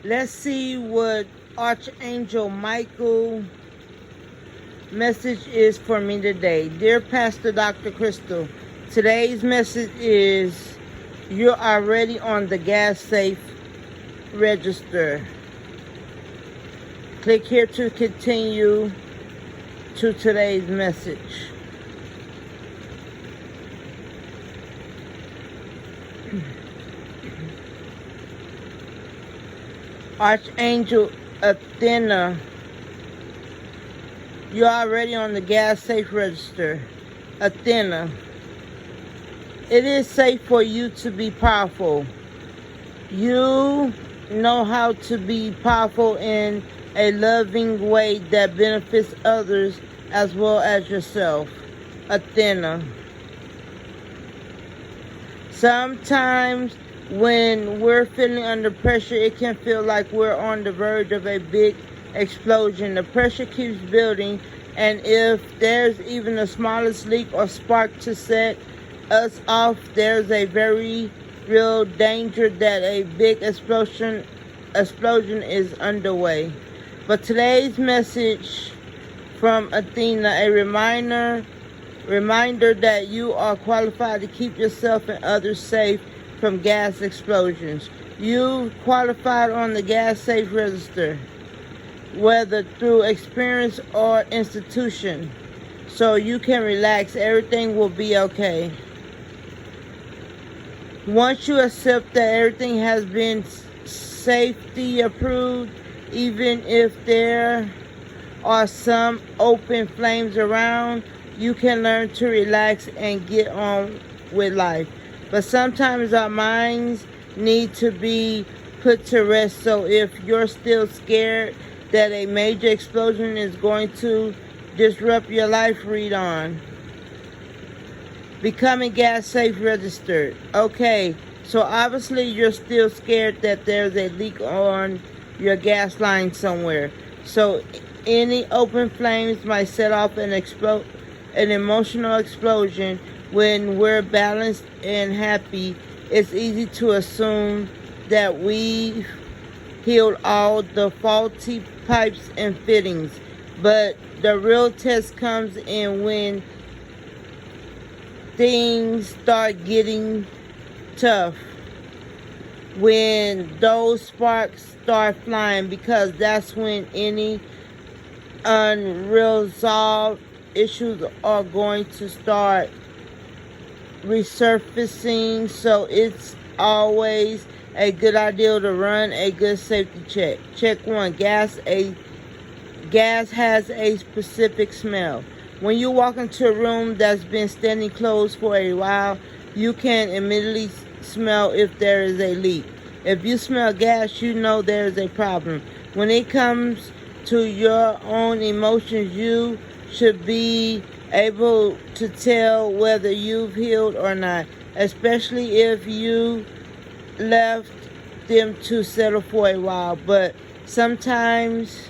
Let's see what Archangel Michael message is for me today. Dear Pastor Dr. Crystal, today's message is you're already on the gas safe register. Click here to continue to today's message. Archangel Athena, you're already on the gas safe register. Athena, it is safe for you to be powerful. You know how to be powerful in a loving way that benefits others as well as yourself. Athena. Sometimes when we're feeling under pressure, it can feel like we're on the verge of a big explosion. The pressure keeps building, and if there's even the smallest leak or spark to set us off, there's a very real danger that a big explosion is underway. But today's message from Athena, a reminder that you are qualified to keep yourself and others safe from gas explosions. You qualified on the gas safe register, whether through experience or institution. So you can relax, everything will be okay. Once you accept that everything has been safety approved, even if there are some open flames around, you can learn to relax and get on with life. But sometimes our minds need to be put to rest. So if you're still scared that a major explosion is going to disrupt your life, read on. Becoming gas safe registered. Okay, so obviously you're still scared that there's a leak on your gas line somewhere. So any open flames might set off an emotional explosion. When we're balanced and happy, it's easy to assume that we've healed all the faulty pipes and fittings. But the real test comes in when things start getting tough, when those sparks start flying, because that's when any unresolved issues are going to start resurfacing. So it's always a good idea to run a good safety check. Check one. Gas has a specific smell. When you walk into a room that's been standing closed for a while, you can immediately smell if there is a leak. If you smell gas, you know there is a problem. When it comes to your own emotions, you should be able to tell whether you've healed or not, especially if you left them to settle for a while. But sometimes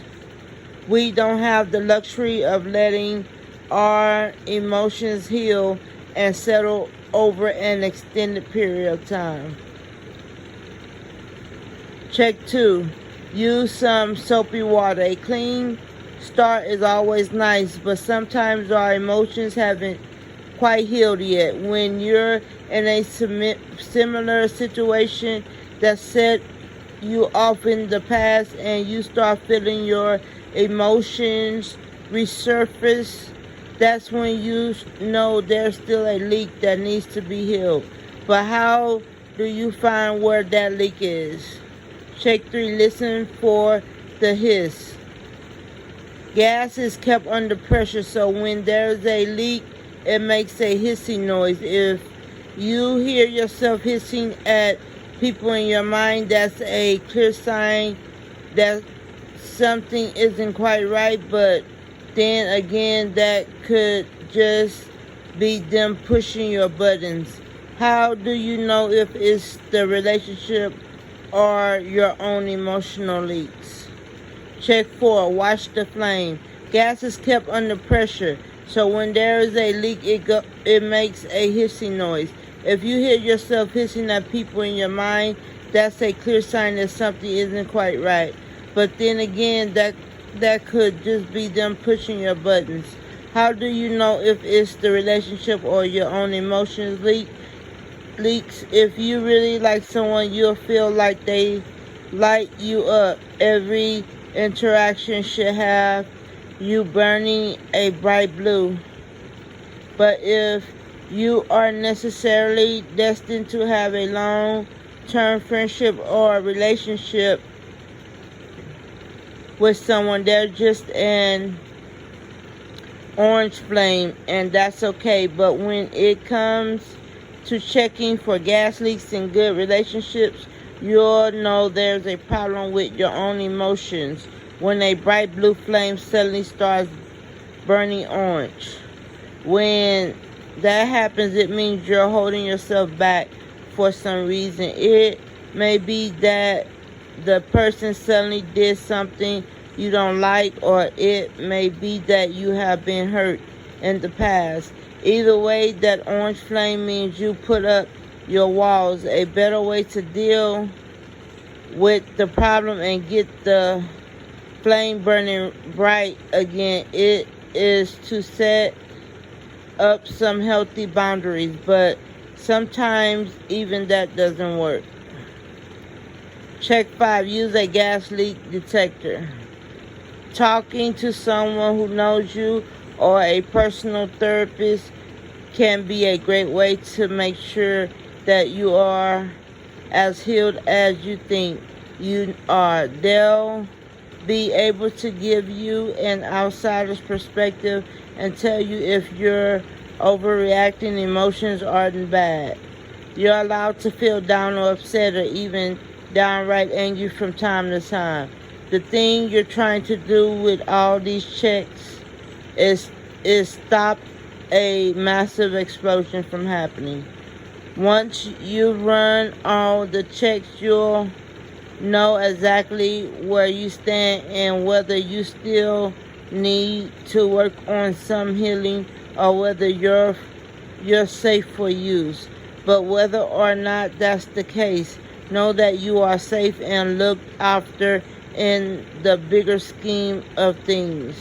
we don't have the luxury of letting our emotions heal and settle over an extended period of time. Check 2. Use some soapy water. A clean start is always nice, but sometimes our emotions haven't quite healed yet. When you're in a similar situation that set you off in the past and you start feeling your emotions resurface, that's when you know there's still a leak that needs to be healed. But how do you find where that leak is? Check 3. Listen for the hiss. Gas is kept under pressure, so when there's a leak, it makes a hissing noise. If you hear yourself hissing at people in your mind, that's a clear sign that something isn't quite right. But then again, that could just be them pushing your buttons. How do you know if it's the relationship or your own emotional leaks? Check 4. Watch the flame. Gas is kept under pressure, so when there is a leak, it makes a hissing noise. If you hear yourself hissing at people in your mind, that's a clear sign that something isn't quite right. But then again, that could just be them pushing your buttons. How do you know if it's the relationship or your own emotions leaks? If you really like someone, you'll feel like they light you up. Every interaction should have you burning a bright blue. But if you are necessarily destined to have a long-term friendship or relationship with someone, they're just an orange flame, and that's okay. But when it comes to checking for gas leaks in good relationships, you'll know there's a problem with your own emotions when a bright blue flame suddenly starts burning orange. When that happens, it means you're holding yourself back for some reason. It may be that the person suddenly did something you don't like, or it may be that you have been hurt in the past. Either way, that orange flame means you put up your walls. A better way to deal with the problem and get the flame burning bright again, it is to set up some healthy boundaries, but sometimes even that doesn't work. Check 5. Use a gas leak detector. Talking to someone who knows you or a personal therapist can be a great way to make sure that you are as healed as you think you are. They'll be able to give you an outsider's perspective and tell you if you're overreacting. Emotions aren't bad. You're allowed to feel down or upset or even downright angry from time to time. The thing you're trying to do with all these checks is stop a massive explosion from happening. Once you run all the checks, you'll know exactly where you stand and whether you still need to work on some healing or whether you're safe for use. But whether or not that's the case, know that you are safe and looked after in the bigger scheme of things.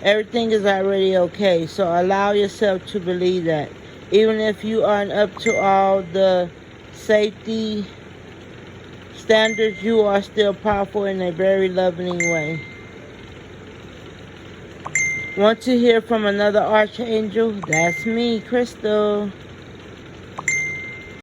Everything is already okay, so allow yourself to believe that. Even if you aren't up to all the safety standards, you are still powerful in a very loving way. Want to hear from another archangel? That's me, Crystal.